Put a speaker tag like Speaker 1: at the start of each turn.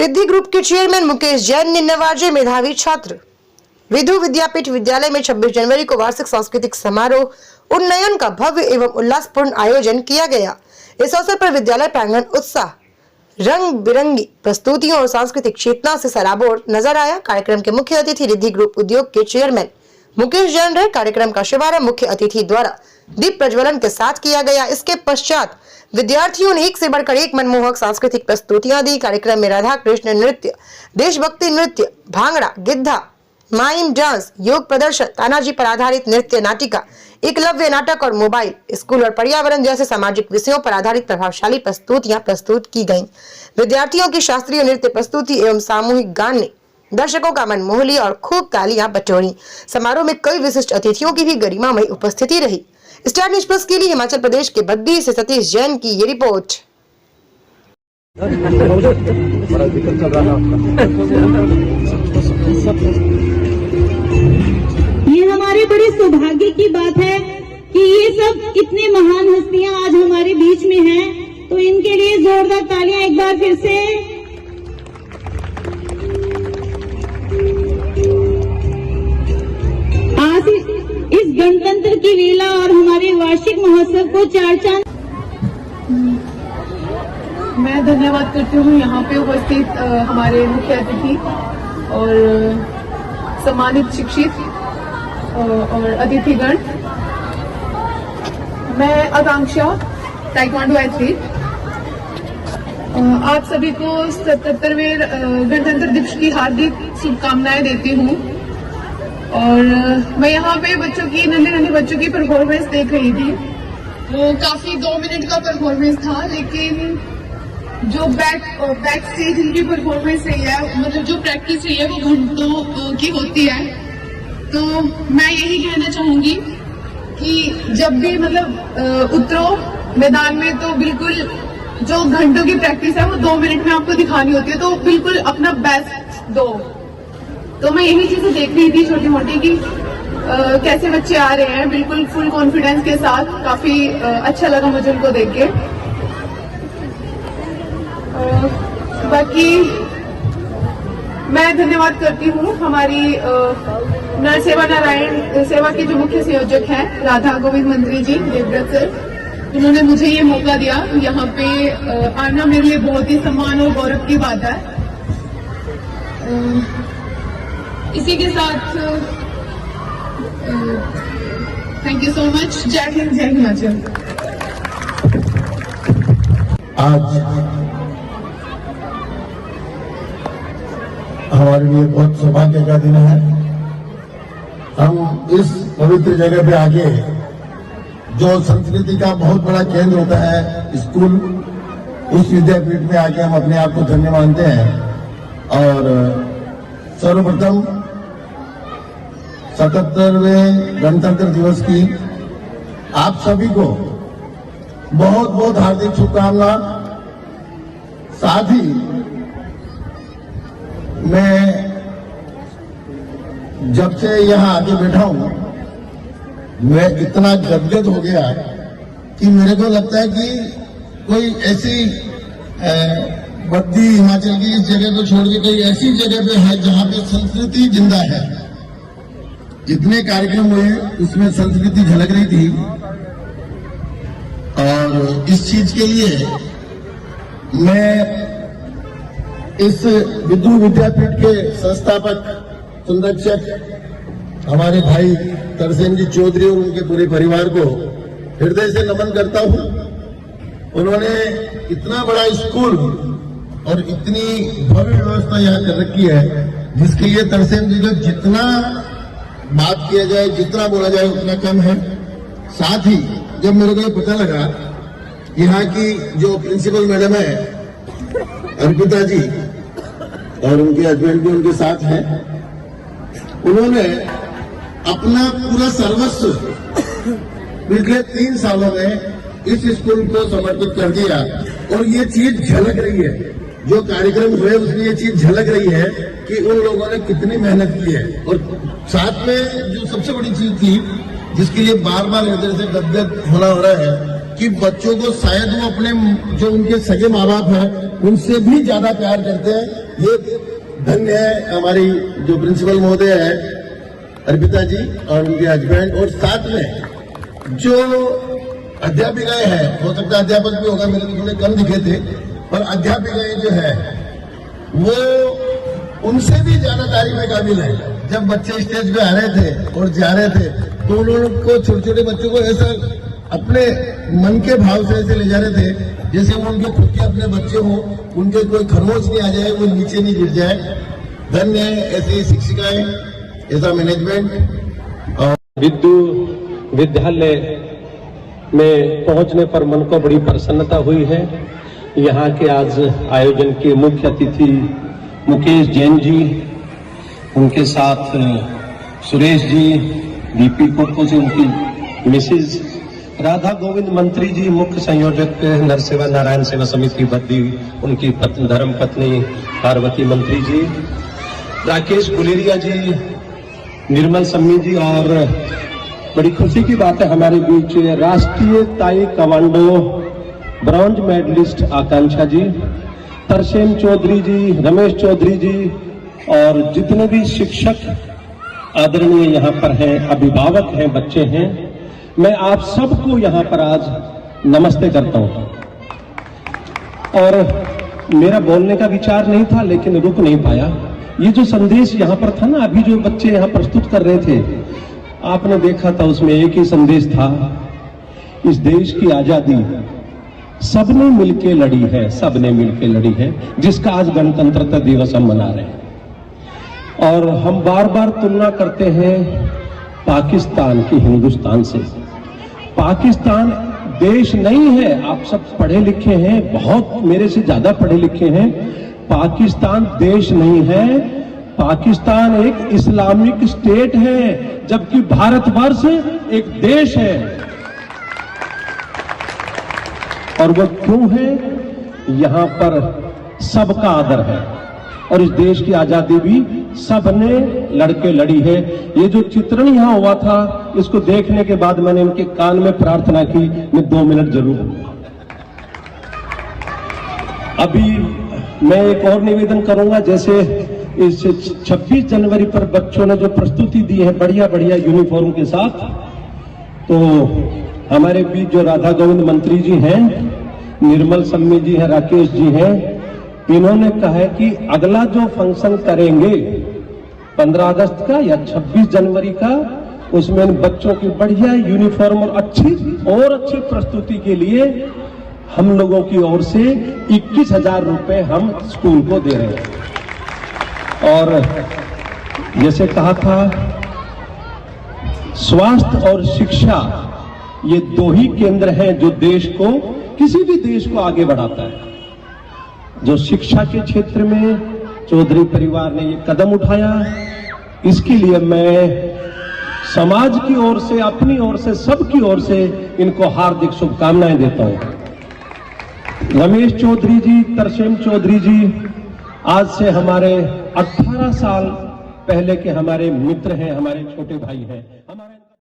Speaker 1: Riddhi group के chairman Mukesh Jain ने नवाजे मेधावी छात्र। विधु विद्यापीठ विद्यालय में 26 जनवरी को वार्षिक सांस्कृतिक समारोह उन्नयन का भव्य एवं उल्लासपूर्ण आयोजन किया गया। इस अवसर पर विद्यालय प्रांगण उत्साह, रंग बिरंगी प्रस्तुतियों और सांस्कृतिक चेतना से सराबोर नजर आया। कार्यक्रम के मुख्य अतिथि रिद्धि ग्रुप उद्योग के चेयरमैन मुकेश जैन रहे। कार्यक्रम का शुभारंभ मुख्य अतिथि द्वारा दीप प्रज्वलन के साथ किया गया। इसके पश्चात विद्यार्थियों ने एक से बढ़कर एक मनमोहक सांस्कृतिक प्रस्तुतियां दी। कार्यक्रम में राधा कृष्ण नृत्य, देशभक्ति नृत्य, भांगड़ा, गिद्धा, माइम डांस, योग प्रदर्शन, तानाजी पर आधारित नृत्य नाटिका, एकलव्य नाटक और मोबाइल, स्कूल और पर्यावरण जैसे सामाजिक विषयों पर आधारित प्रभावशाली प्रस्तुतियां प्रस्तुत की गईं। विद्यार्थियों की शास्त्रीय नृत्य प्रस्तुति एवं सामूहिक गान ने दर्शकों का मन मोह लिया और खूब तालियां बटोरी। समारोह में कई विशिष्ट अतिथियों की भी गरिमामयी उपस्थिति रही। स्टार न्यूज़ प्लस के लिए हिमाचल प्रदेश के बद्दी से सतीश जैन की ये रिपोर्ट।
Speaker 2: ये हमारे बड़े सौभाग्य की बात है कि ये सब इतने महान हस्तियां आज हमारे बीच में हैं, तो इनके लिए जोरदार तालियां एक बार फिर से। आज इस गणतंत्र की लीला और हमारे वार्षिक महोत्सव को चार चांद।
Speaker 3: मैं धन्यवाद करती हूँ यहाँ पे उपस्थित हमारे मुख्य अतिथि और सम्मानित शिक्षित और अतिथिगण। मैं आकांक्षा, ताइक्वांडो एथलीट, आप सभी को 77वें गणतंत्र दिवस की हार्दिक शुभकामनाएं देती हूँ। और मैं यहाँ पे बच्चों की नन्हे बच्चों की परफॉर्मेंस देख रही थी। वो काफी 2 मिनट का परफॉर्मेंस था, लेकिन जो बैक स्टेज इनकी परफॉर्मेंस रही है, मतलब जो प्रैक्टिस रही है वो घंटों की होती है। तो मैं यही कहना चाहूंगी कि जब भी मतलब उतरो मैदान में तो बिल्कुल जो घंटों की प्रैक्टिस है वो 2 मिनट में आपको दिखानी होती है, तो बिल्कुल अपना बेस्ट दो। तो मैं यही चीजें देख रही थी छोटी मोटी कि कैसे बच्चे आ रहे हैं बिल्कुल फुल कॉन्फिडेंस के साथ। काफी अच्छा लगा मुझे उनको देख के। बाकी मैं धन्यवाद करती हूँ हमारी नर सेवा नारायण सेवा के जो मुख्य संयोजक हैं राधा गोविंद मंत्री जी, देवव्रत सर। उन्होंने मुझे ये मौका दिया यहाँ पे आना, मेरे लिए बहुत ही सम्मान और गौरव की बात है। इसी के साथ थैंक यू सो मच। जय हिंद, जय हिमाचल।
Speaker 4: आज हमारे लिए बहुत सौभाग्य का दिन है। हम इस पवित्र जगह पे आके, जो संस्कृति का बहुत बड़ा केंद्र होता है स्कूल, उस विद्यापीठ में आके हम अपने आप को धन्य मानते हैं। और सर्वप्रथम 77वें गणतंत्र दिवस की आप सभी को बहुत बहुत हार्दिक शुभकामना। साथ ही मैं जब से यहाँ आके बैठा हूं, मैं इतना गदगद हो गया कि मेरे को लगता है कि कोई ऐसी बद्दी हिमाचल की इस जगह को छोड़ के कोई ऐसी जगह पे है जहां पे संस्कृति जिंदा है। जितने कार्यक्रम हुए उसमें संस्कृति झलक रही थी। और इस चीज के लिए मैं इस विधु विद्यापीठ के संस्थापक संरक्षक हमारे भाई तरसेन जी चौधरी और उनके पूरे परिवार को हृदय से नमन करता हूं। उन्होंने इतना बड़ा स्कूल और इतनी भव्य व्यवस्था यहाँ कर रखी है, जिसके लिए तरसेन जी को जितना बात किया जाए, जितना बोला जाए उतना कम है। साथ ही जब मेरे को ये पता लगा यहाँ की जो प्रिंसिपल मैडम है अर्पिता जी और उनके हस्बैंड भी उनके साथ हैं, उन्होंने अपना पूरा सर्वस्व पिछले 3 सालों में इस स्कूल को समर्पित कर दिया। और ये चीज झलक रही है, जो कार्यक्रम हुए उसमें ये चीज झलक रही है कि उन लोगों ने कितनी मेहनत की है। और साथ में जो सबसे बड़ी चीज थी, जिसके लिए बार बार इधर से गदगद होना हो रहा है, कि बच्चों को शायद वो अपने जो उनके सगे माँ बाप हैं उनसे भी ज्यादा प्यार करते हैं। ये धन्य है हमारी जो प्रिंसिपल महोदय है अर्पिता जी और उनके हस्बैंड, और साथ में जो अध्यापिकाएं हैं, हो सकता है अध्यापक भी होगा, मेरे को थोड़े कम दिखे थे, पर अध्यापिकाएं जो है वो उनसे भी ज्यादा तारीफ के काबिल है। जब बच्चे स्टेज पे आ रहे थे और जा रहे थे तो उनको छोटे छोटे बच्चों को ऐसा अपने मन के भाव से ऐसे ले जा रहे थे जैसे वो उनके खुद के अपने बच्चे हों, उनके कोई खरोच नहीं आ जाए, वो नीचे नहीं गिर जाए। धन्य है ऐसी शिक्षिकाएं, ऐसा मैनेजमेंट। और
Speaker 5: विद्यु विद्यालय में पहुंचने पर मन को बड़ी प्रसन्नता हुई है। यहाँ के आज आयोजन के मुख्य अतिथि मुकेश जैन जी, उनके साथ सुरेश जी, दीपी कोटको से उनकी मिसेज, राधा गोविंद मंत्री जी, मुख्य संयोजक नरसेवा नारायण सेवा समिति बद्दी, उनकी धर्म पत्नी पार्वती मंत्री जी, राकेश गुलेरिया जी, निर्मल सम्मी जी, और बड़ी खुशी की बात है हमारे बीच राष्ट्रीय ताई कमांडो ब्रॉन्ज मेडलिस्ट आकांक्षा जी, तरसेम चौधरी जी, रमेश चौधरी जी, और जितने भी शिक्षक आदरणीय यहाँ पर हैं, अभिभावक हैं, बच्चे हैं, मैं आप सबको यहाँ पर आज नमस्ते करता हूँ। और मेरा बोलने का विचार नहीं था लेकिन रुक नहीं पाया। ये जो संदेश यहाँ पर था ना, अभी जो बच्चे यहाँ प्रस्तुत कर रहे थे, आपने देखा था, उसमें एक ही संदेश था, इस देश की आजादी सबने मिलके लड़ी है, सबने मिलके लड़ी है, जिसका आज गणतंत्रता दिवस हम मना रहे हैं। और हम बार बार तुलना करते हैं पाकिस्तान की हिंदुस्तान से। पाकिस्तान देश नहीं है, आप सब पढ़े लिखे हैं, बहुत मेरे से ज्यादा पढ़े लिखे हैं। पाकिस्तान देश नहीं है, पाकिस्तान एक इस्लामिक स्टेट है, जबकि भारतवर्ष एक देश है। और वो क्यों है? यहां पर सबका आदर है, और इस देश की आजादी भी सबने लड़के लड़ी है। ये जो चित्रण यहां हुआ था, इसको देखने के बाद मैंने इनके कान में प्रार्थना की, मैं 2 मिनट जरूर दूंगा। अभी मैं एक और निवेदन करूंगा, जैसे इस 26 जनवरी पर बच्चों ने जो प्रस्तुति दी है बढ़िया बढ़िया यूनिफॉर्म के साथ, तो हमारे बीच जो राधा गोविंद मंत्री जी हैं, निर्मल सम्मी जी हैं, राकेश जी हैं, इन्होंने कहा है कि अगला जो फंक्शन करेंगे 15 अगस्त का या 26 जनवरी का, उसमें बच्चों की बढ़िया यूनिफॉर्म और अच्छी प्रस्तुति के लिए हम लोगों की ओर से 21,000 रुपए हम स्कूल को दे रहे हैं। और जैसे कहा था, स्वास्थ्य और शिक्षा ये 2 ही केंद्र हैं जो देश को, किसी भी देश को आगे बढ़ाता है। जो शिक्षा के क्षेत्र में चौधरी परिवार ने ये कदम उठाया, इसके लिए मैं समाज की ओर से, अपनी ओर से, सबकी ओर से इनको हार्दिक शुभकामनाएं देता हूं। रमेश चौधरी जी, तरसेम चौधरी जी आज से हमारे 18 साल पहले के हमारे मित्र हैं, हमारे छोटे भाई हैं।